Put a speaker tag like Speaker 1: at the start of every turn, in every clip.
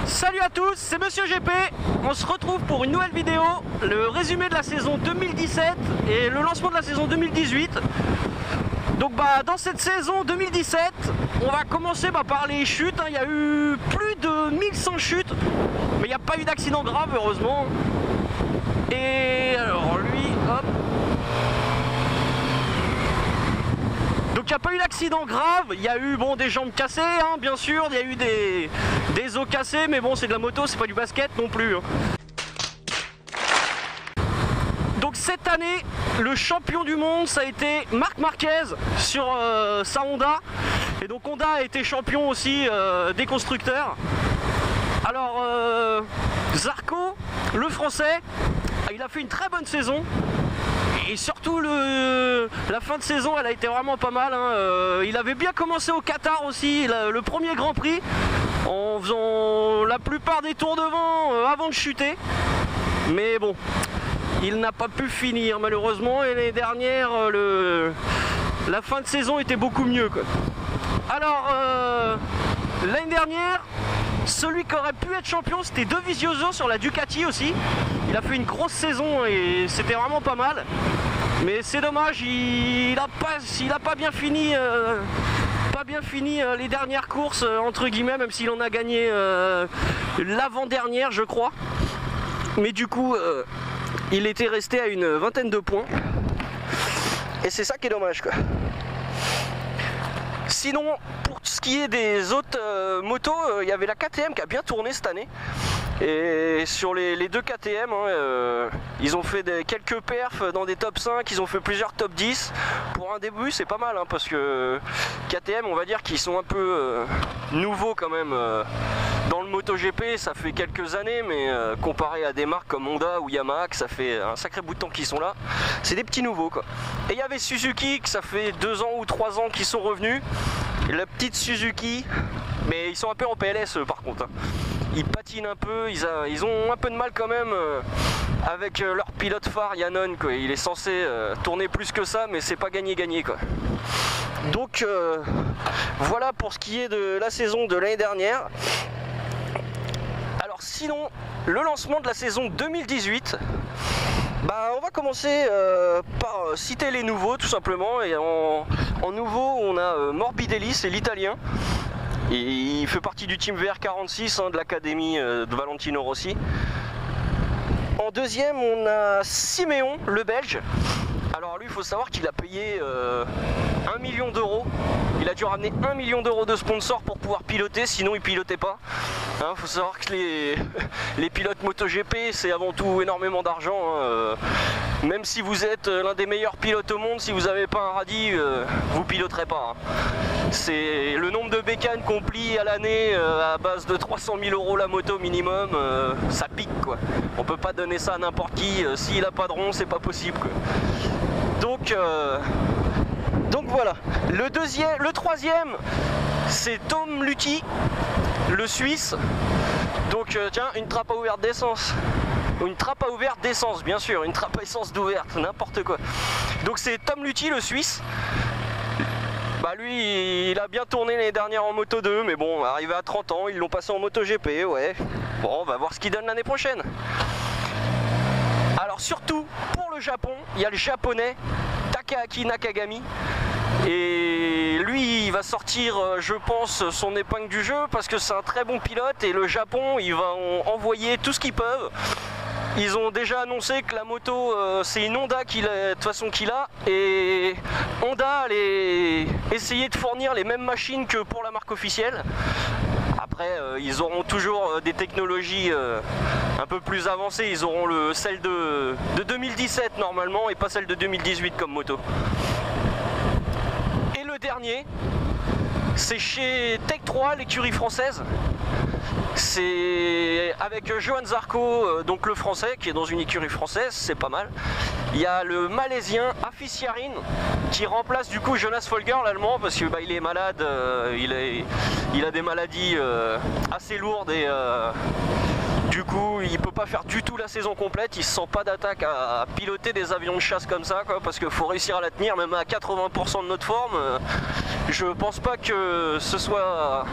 Speaker 1: Salut à tous, c'est Monsieur GP. On se retrouve pour une nouvelle vidéo, le résumé de la saison 2017 et le lancement de la saison 2018. Donc dans cette saison 2017, on va commencer par les chutes. Il y a eu plus de 1100 chutes, mais il n'y a pas eu d'accident grave heureusement. Et alors lui, hop. Donc il n'y a pas eu d'accident grave, il y a eu des jambes cassées bien sûr, il y a eu des os cassés, mais bon c'est de la moto, c'est pas du basket non plus. Donc cette année, le champion du monde ça a été Marc Marquez sur sa Honda. Et donc Honda a été champion aussi des constructeurs. Alors Zarco, le français, il a fait une très bonne saison. Et surtout la fin de saison elle a été vraiment pas mal. Il avait bien commencé au Qatar aussi, le premier Grand Prix, en faisant la plupart des tours devant avant de chuter. Mais bon, il n'a pas pu finir malheureusement, et l'année dernière la fin de saison était beaucoup mieux quoi. Alors l'année dernière, celui qui aurait pu être champion c'était Dovizioso sur la Ducati aussi. Il a fait une grosse saison et c'était vraiment pas mal. Mais c'est dommage, il a pas bien fini, les dernières courses entre guillemets, même s'il en a gagné l'avant-dernière je crois. Mais du coup il était resté à une vingtaine de points. Et c'est ça qui est dommage quoi. Sinon, pour ce qui est des autres motos, il y avait la KTM qui a bien tourné cette année. Et sur les deux KTM, ils ont fait quelques perfs dans des top 5, ils ont fait plusieurs top 10. Pour un début, c'est pas mal, parce que KTM, on va dire qu'ils sont un peu nouveaux quand même. Dans le MotoGP, ça fait quelques années, mais comparé à des marques comme Honda ou Yamaha, ça fait un sacré bout de temps qu'ils sont là. C'est des petits nouveaux quoi. Et il y avait Suzuki, que ça fait 2 ans ou 3 ans qu'ils sont revenus. La petite Suzuki, mais ils sont un peu en PLS par contre. Ils patinent un peu, ils ont un peu de mal quand même avec leur pilote phare Yannon quoi. Il est censé tourner plus que ça, mais c'est pas gagné quoi. Donc voilà pour ce qui est de la saison de l'année dernière. Alors sinon, le lancement de la saison 2018, on va commencer par citer les nouveaux tout simplement. Et en nouveau on a Morbidelli, c'est l'italien. Il fait partie du team VR46 de l'académie de Valentino Rossi. En deuxième on a Siméon, le belge. Alors lui il faut savoir qu'il a payé 1 million d'euros. Il a dû ramener 1 million d'euros de sponsors pour pouvoir piloter, sinon il pilotait pas. Faut savoir que les pilotes MotoGP c'est avant tout énormément d'argent. Même si vous êtes l'un des meilleurs pilotes au monde, si vous n'avez pas un radis, vous piloterez pas. C'est le nombre de bécanes qu'on plie à l'année à base de 300 000 euros la moto minimum, ça pique quoi. On peut pas donner ça à n'importe qui, s'il a pas de rond c'est pas possible quoi. Donc voilà. Le troisième c'est Tom Luthi, le Suisse. Donc tiens, une trappe à ouverte d'essence. Une trappe à ouverte d'essence, bien sûr, une trappe à essence d'ouverte, n'importe quoi. Donc c'est Tom Luthi, le Suisse. Lui, il a bien tourné l'année dernière en Moto 2, mais bon, arrivé à 30 ans, ils l'ont passé en MotoGP, ouais. Bon, on va voir ce qu'il donne l'année prochaine. Alors surtout, pour le Japon, il y a le japonais Takaaki Nakagami. Et lui il va sortir je pense son épingle du jeu parce que c'est un très bon pilote et le Japon il va envoyer tout ce qu'ils peuvent. Ils ont déjà annoncé que la moto c'est une Honda de toute façon qu'il a, et Honda allait essayer de fournir les mêmes machines que pour la marque officielle. Après ils auront toujours des technologies un peu plus avancées, ils auront celle de 2017 normalement et pas celle de 2018 comme moto. Et le dernier, c'est chez Tech 3, l'écurie française. C'est avec Johan Zarco, donc le français, qui est dans une écurie française, c'est pas mal. Il y a le malaisien Afis Yarin qui remplace du coup Jonas Folger, l'allemand, parce que il est malade, il a des maladies assez lourdes et du coup il peut pas faire du tout la saison complète, il se sent pas d'attaque à piloter des avions de chasse comme ça, quoi, parce qu'il faut réussir à la tenir même à 80% de notre forme. Je pense pas que ce soit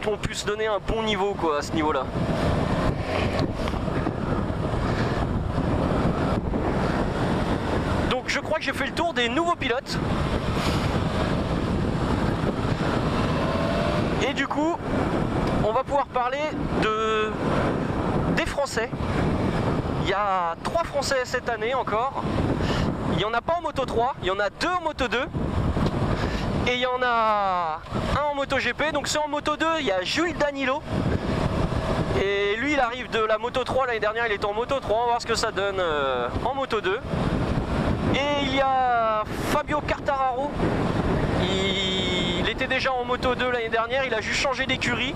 Speaker 1: qu'on puisse donner un bon niveau, quoi, à ce niveau là. Donc je crois que j'ai fait le tour des nouveaux pilotes. Et du coup, on va pouvoir parler des Français. Il y a 3 Français cette année encore. Il n'y en a pas en Moto 3, il y en a 2 en Moto 2. Et il y en a un en Moto GP. Donc c'est en Moto 2, il y a Jules Danilo. Et lui, il arrive de la Moto 3 l'année dernière, il était en Moto 3. On va voir ce que ça donne en Moto 2. Et il y a Fabio Quartararo. Il était déjà en Moto 2 l'année dernière, il a juste changé d'écurie.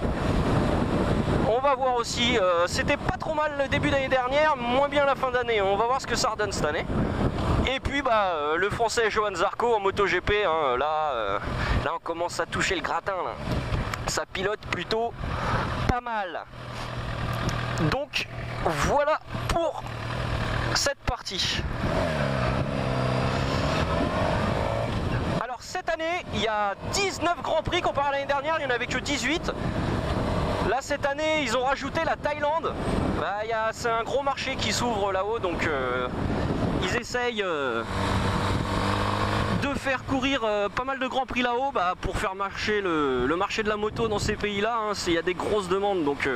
Speaker 1: On va voir aussi, c'était pas trop mal le début d'année dernière, moins bien la fin d'année. On va voir ce que ça redonne cette année. Et puis le français Johan Zarco en MotoGP, hein, là on commence à toucher le gratin. Là. Ça pilote plutôt pas mal. Donc voilà pour cette partie. Alors cette année, il y a 19 Grands Prix comparé à l'année dernière, il n'y en avait que 18. Là cette année, ils ont rajouté la Thaïlande. C'est un gros marché qui s'ouvre là-haut, donc ils essayent de faire courir pas mal de Grands Prix là-haut pour faire marcher le marché de la moto dans ces pays-là. Hein. Il y a des grosses demandes, donc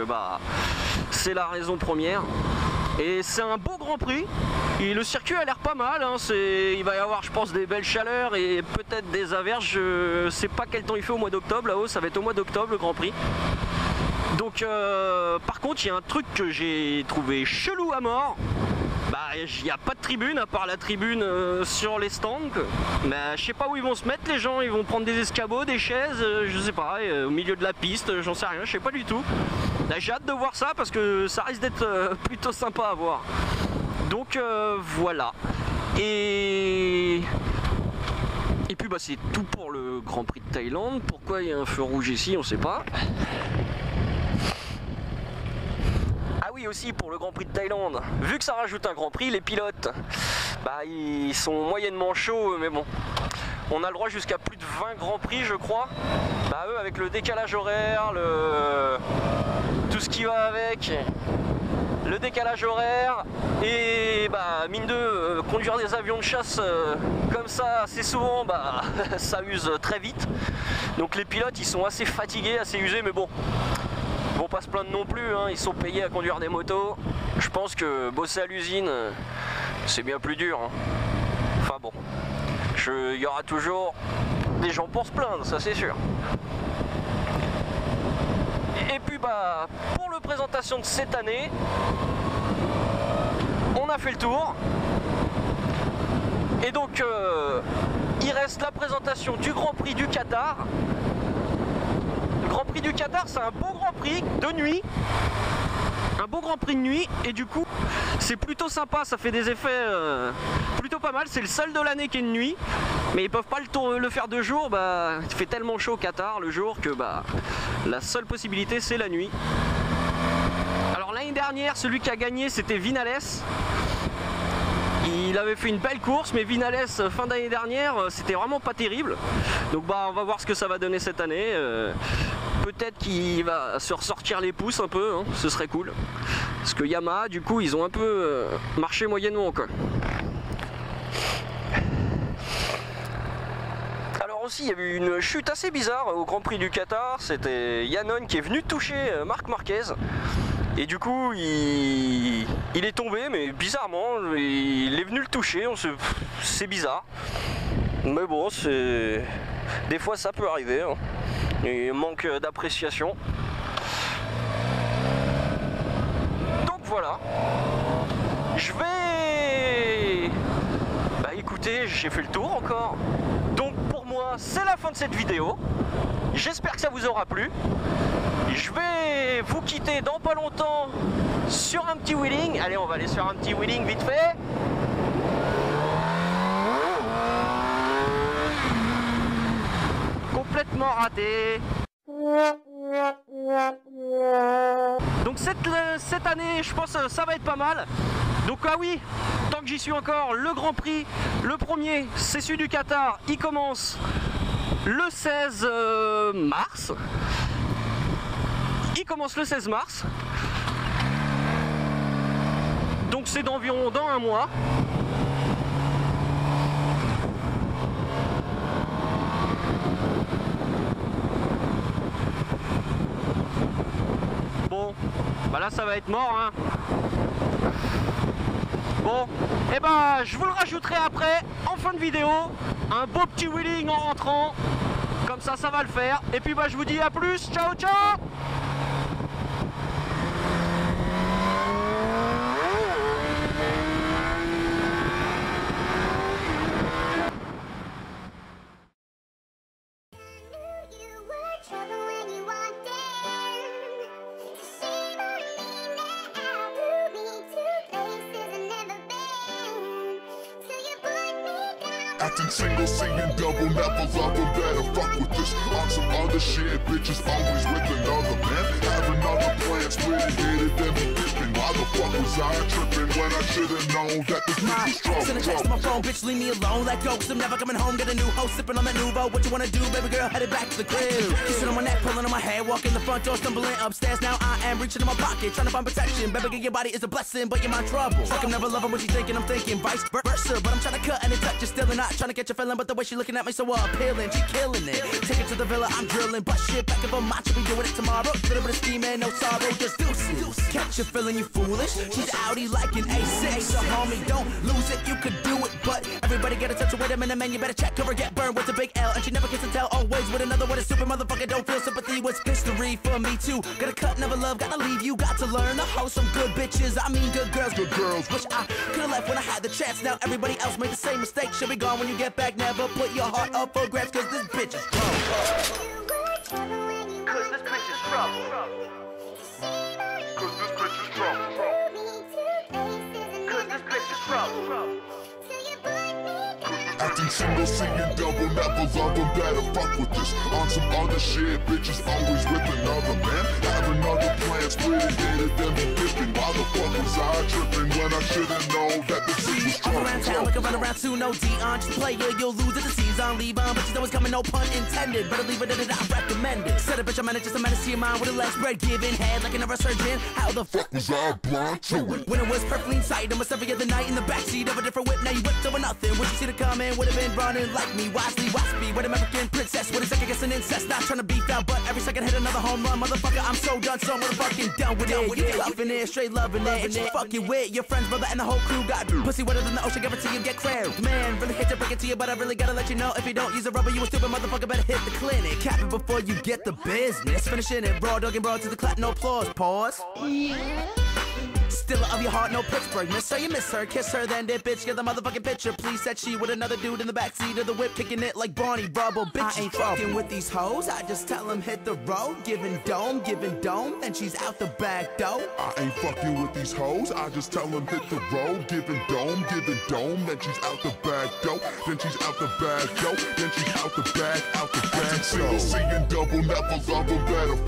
Speaker 1: c'est la raison première. Et c'est un beau Grand Prix. Et le circuit a l'air pas mal. Hein. Il va y avoir, je pense, des belles chaleurs et peut-être des averses. Je sais pas quel temps il fait au mois d'octobre là-haut. Ça va être au mois d'octobre le Grand Prix. Donc, par contre, il y a un truc que j'ai trouvé chelou à mort. Il n'y a pas de tribune à part la tribune sur les stands. Je sais pas où ils vont se mettre les gens. Ils vont prendre des escabeaux, des chaises, je sais pas, au milieu de la piste, j'en sais rien, je sais pas du tout. J'ai hâte de voir ça parce que ça risque d'être plutôt sympa à voir. Donc voilà. Et puis c'est tout pour le Grand Prix de Thaïlande. Pourquoi il y a un feu rouge ici, on sait pas. Ah oui, aussi pour le Grand Prix de Thaïlande, vu que ça rajoute un Grand Prix, les pilotes, ils sont moyennement chauds, mais bon, on a le droit jusqu'à plus de 20 Grands Prix, je crois. Eux, avec le décalage horaire, tout ce qui va avec, le décalage horaire, et mine de conduire des avions de chasse comme ça, assez souvent, ça use très vite. Donc les pilotes, ils sont assez fatigués, assez usés, mais bon. Ils vont pas se plaindre non plus, hein. Ils sont payés à conduire des motos. Je pense que bosser à l'usine, c'est bien plus dur. Hein. Enfin bon, il y aura toujours des gens pour se plaindre, ça c'est sûr. Et puis pour la présentation de cette année, on a fait le tour. Et donc, il reste la présentation du Grand Prix du Qatar. Le Grand Prix du Qatar, c'est un beau Grand Prix de nuit. Un beau Grand Prix de nuit. Et du coup, c'est plutôt sympa. Ça fait des effets plutôt pas mal. C'est le seul de l'année qui est de nuit. Mais ils peuvent pas le faire de jour. Il fait tellement chaud au Qatar le jour que la seule possibilité, c'est la nuit. Alors l'année dernière, celui qui a gagné, c'était Vinales. Il avait fait une belle course, mais Vinales, fin d'année dernière, c'était vraiment pas terrible. Donc on va voir ce que ça va donner cette année. Peut-être qu'il va se ressortir les pouces un peu, hein, ce serait cool. Parce que Yamaha, du coup, ils ont un peu marché moyennement, quoi. Alors aussi, il y a eu une chute assez bizarre au Grand Prix du Qatar. C'était Yannon qui est venu toucher Marc Marquez. Et du coup, il est tombé, mais bizarrement, il est venu le toucher. C'est bizarre. Mais bon, des fois ça peut arriver. Hein. Il manque d'appréciation. Donc voilà. Je vais... écoutez, j'ai fait le tour encore. Donc pour moi, c'est la fin de cette vidéo. J'espère que ça vous aura plu. Je vais vous quitter dans pas longtemps sur un petit wheeling. Allez, on va aller sur un petit wheeling vite fait. Complètement raté. Donc cette année, je pense que ça va être pas mal. Donc ah oui, tant que j'y suis encore, le Grand Prix, le premier, c'est celui du Qatar. Il commence le 16 mars. Il commence le 16 mars. Donc c'est d'environ dans un mois. Bon, bah là ça va être mort hein. Bon, et bah je vous le rajouterai après en fin de vidéo. Un beau petit wheeling en rentrant. Comme ça va le faire. Et puis bah je vous dis à plus. Ciao ciao.
Speaker 2: Acting single, seeing double, never love them, better fuck with this. On some other shit, bitches always with another man. Have another plan, split it, hit it, then be dipping. Why the fuck was I tripping when I should've known that this bitch was trouble?
Speaker 3: Send a text to my phone, bitch, leave me alone. Let go, cause I'm never coming home. Get a new host, sipping on that Nuvo. What you wanna do, baby girl? Headed back to the crib. Kissing on my neck, pulling on my hair, walking the front door, stumbling upstairs. Now I am reaching in my pocket, trying to find protection. Baby girl, your body is a blessing, but you're my trouble. Like I'm never loving what you thinking, I'm thinking vice versa. But I'm trying to cut and it touch, you're still not trying to get your feeling. But the way she looking at me so appealing, she killing it. Take it to the villa, I'm drilling. But shit, back if I'm macho, be doing it tomorrow. Little bit of scheming, no sorrow, just deuces. Catch you feeling you foolish. She's outie like an A6. So homie, don't lose it, you could do it. But everybody get a touch of wait a minute, man. You better check her or get burned with a big L. And she never gets to tell, always with another one. A super motherfucker, don't feel sympathy. What's history for me too? Gotta cut, never love, gotta leave you. Got to learn to hold some good bitches. I mean good girls, good girls. Wish I could've left when I had the chance. Now everybody else made the same mistake. Should be gone when you get back. Never put your heart up for grabs, cause this bitch is trouble. Cause this bitch is trouble.
Speaker 2: Cause this bitch is trouble.
Speaker 3: Cause this bitch is trouble.
Speaker 2: Acting single, seeing double, never love them, better fuck with this. On some other shit, bitches always with another man. Have another plan, split it, hit it, then be dipping. Why the fuck was I tripping when I should've known that this bitch was
Speaker 3: I'm
Speaker 2: trouble?
Speaker 3: around town like a run around too, no Dion. Just play it, you'll lose it, the season. Leave on, but you know it's coming, no pun intended. Better leave it in it, I recommend it. Said a bitch, I'm in it, just a menace to your mind with a leg spread, giving head like a neurosurgeon. How the fuck
Speaker 2: Was I blind to it?
Speaker 3: when it was perfectly inside, almost every other night in the backseat of a different whip. Now you whipped over nothing. Would you see the comment? Would have been running like me, wisely, waspy. With American princess, with a second guessing incest. Not trying to beef out, but every second hit another home run. Motherfucker, I'm so done, so motherfucking done with it. Yeah, loving it, straight loving it. And fucking with your friends, brother, and the whole crew got pussy wetter than the ocean. Give it to you, get crammed. Man, really hate to break it to you, but I really gotta let you know. If you don't use a rubber, you a stupid motherfucker. Better hit the clinic. Cap it before you get the business. Finishing it raw, dog and broad to the clap, no applause. Pause. Stiller of your heart, no Pittsburgh. Miss her, you miss her. Kiss her, then dip, bitch. Get the motherfucking picture. Please, said she with another dude in the backseat of the whip, kicking it like Barney Rubble. Bitch, I ain't fucking with these hoes. I just tell them hit the road. Giving dome, then she's out the back door.
Speaker 2: I ain't fucking with these hoes. I just tell them hit the road. Giving dome, then she's out the back door. Then she's out the back door. Then she's out the back, out the back. Acting single, seeing double, never love them, better